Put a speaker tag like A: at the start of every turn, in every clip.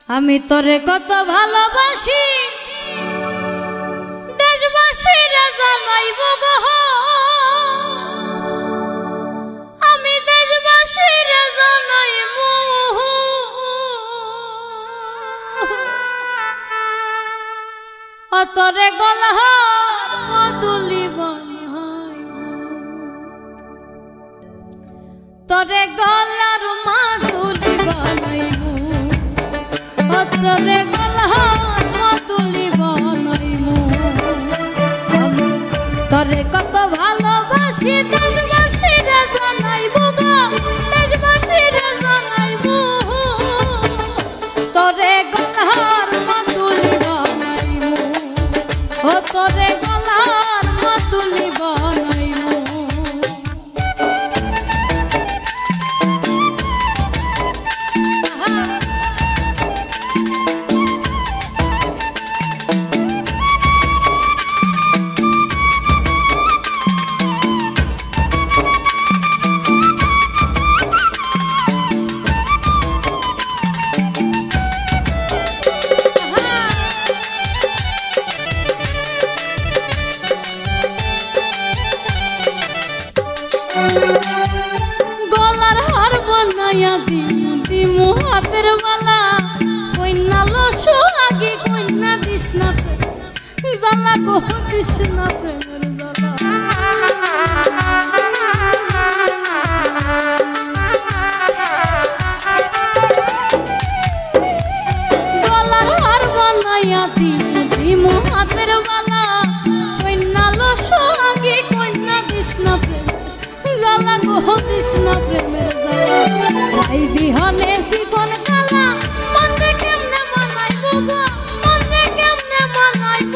A: আমি তোরে কত ভালোবাসি দেশবাসীরা জানাইব গো আমি দেশবাসীরা জানাইব ও তোরে গলার মাদুলি বানাই তোরে গলার মাদুলি বানাইব ও তোরে গলার মাদুলি বানাইব তোরে কত ভালোবাসি দেশবাসীরা জানাইব গো দেশবাসীরা জানাইব তোরে গলার মাদুলি বানাইব ও তোরে গলার মাদুলি বানাইব গলার হার বানাইয়া দিমু হাতের বালা কইনা লসু আগে কইনা দিস না জ্বালা গো দিস না প্রেমের জ্বালা গলার হার বানাইয়া দিমু হাতের বালা কইনা লসু আগে কইনা দিস না জ্বালা গো দিস না প্রেমের জ্বালা রাই বিহনে জীবন কালা মনে কেমনে মানাইব গো মনে কেমনে মানাইব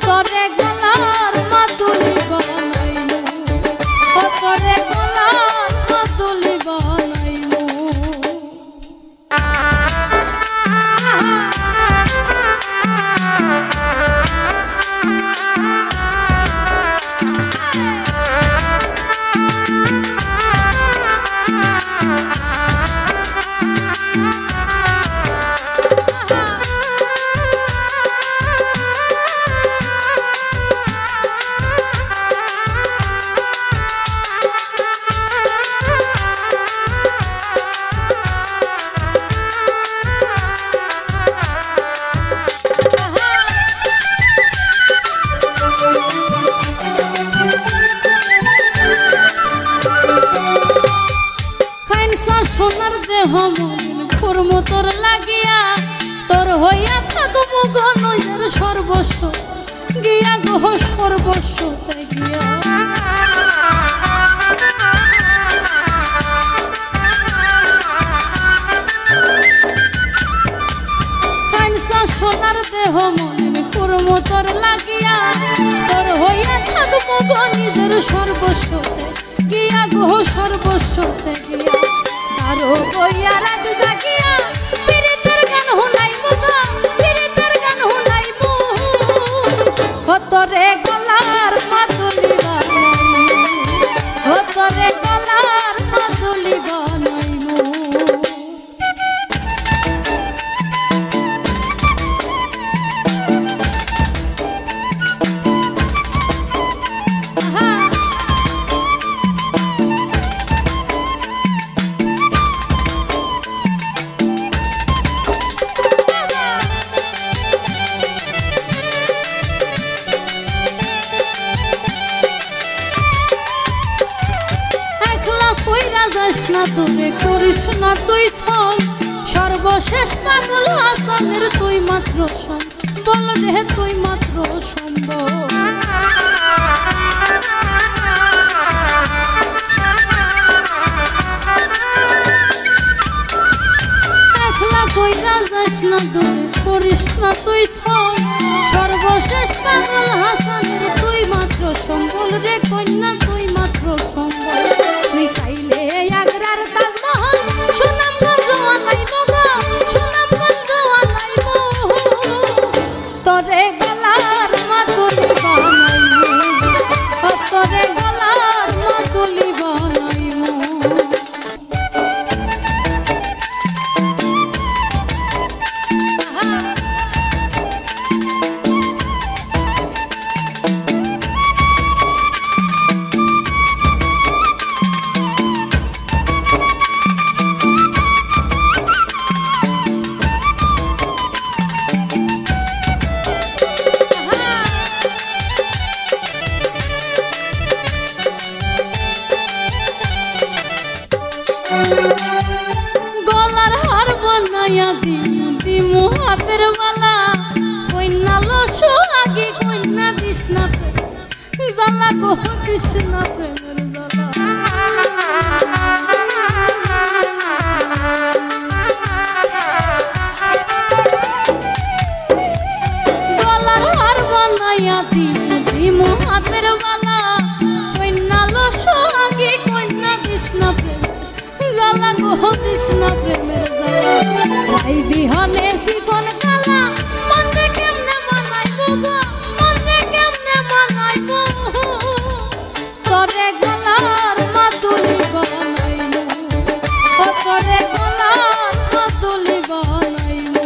A: তোরে গলার মাদুলি বানাইব ও তোরে গলার মাদুলি বানাইব সোনার দেহ মন কর্ম তোর লাগিয়া তোর হইয়া থাকবো গনয়ের সর্বস্ব গিয়া গহ সর্বস্ব ত্যাগিয়া সোনার দেহ মন কর্ম তোর লাগিয়া তোর হইয়া থাকবো গনিজের সর্বস্ব গিয়া গহ সর্বস্ব ত্যাগিয়া আরো বইয়া রাত জাগিয়া পীড়িতের গান শুনাইব গো পীড়িতের গান শুনাইব ও তোরে গলার মাদুলি বানাইব ও তোরে গলার মাদুলি বানাইব না তুমি করিস না তুই সম সর্বশেষ পাগল হাসানের তুই মাত্র সম বল রে তুই মাত্র সম্ভব একলা কইরা যাস না তুমি করিস না তুই সম সর্বশেষ পাগল হাসানের তুই মাত্র সম্বল রে কন্যা তুই মাত্র সম্বল তুই চাইলে আগ্রার তাজমহল সুনামগঞ্জ আনাইব গো সুনামগঞ্জ আনাইব তোরে গলার মাদুলি বানাইব ও তোরে গলার মাদুলি বানাইব বানাইয়া দিমু হাতের বালা কইনা লসো আগে কইনা দিস না জ্বালা গো দিস না প্রেমের জ্বালা গলার হার বানাইয়া দিমু হাতের বালা কইনা লসো আগে কইনা দিস না জ্বালা গো দিস না প্রেমের জ্বালা ভাই বিহনে জীবন কালা মনে কেমনে বানাইবো গো মনে কেমনে বানাইবো তোরে গলার মাদুলি বানাইবো ও তোরে গলার মাদুলি বানাইবো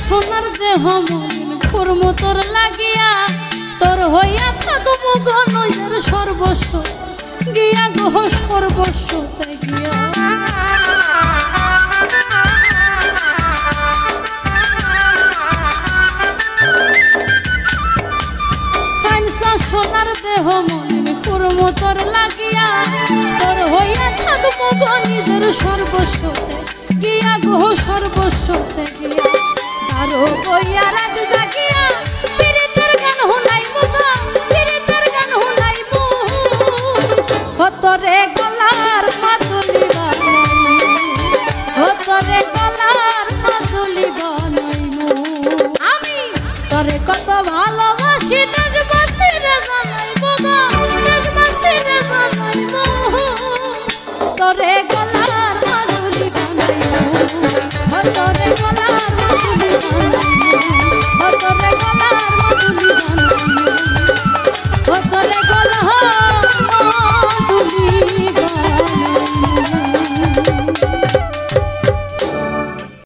A: সোনার দেহ মন কর্ম তোর লাগিয়া তোর হইয়া থাকবো গনয়ের সর্বস্ব গিয়া গহ সর্বস্বতে গিয়া কাঞ্চা সোনার দেহ মন কর্ম তোর লাগিয়া তোর হইয়া থাকবো গনয়ের সর্বস্বতে গিয়া গহ সর্বস্বতে গিয়া আরো কইয়া রাত জাগিয়া পীড়িতের গান শুনাইবো গো পীড়িতের গান শুনাইবো ও তোরে গলার মাদুলি বানাইবো ও তোরে গলার মাদুলি বানাইবো আমি তোরে কত ভালোবাসি দেশবাসী রে জানাইবো গো দেশবাসী রে জানাইবো তোরে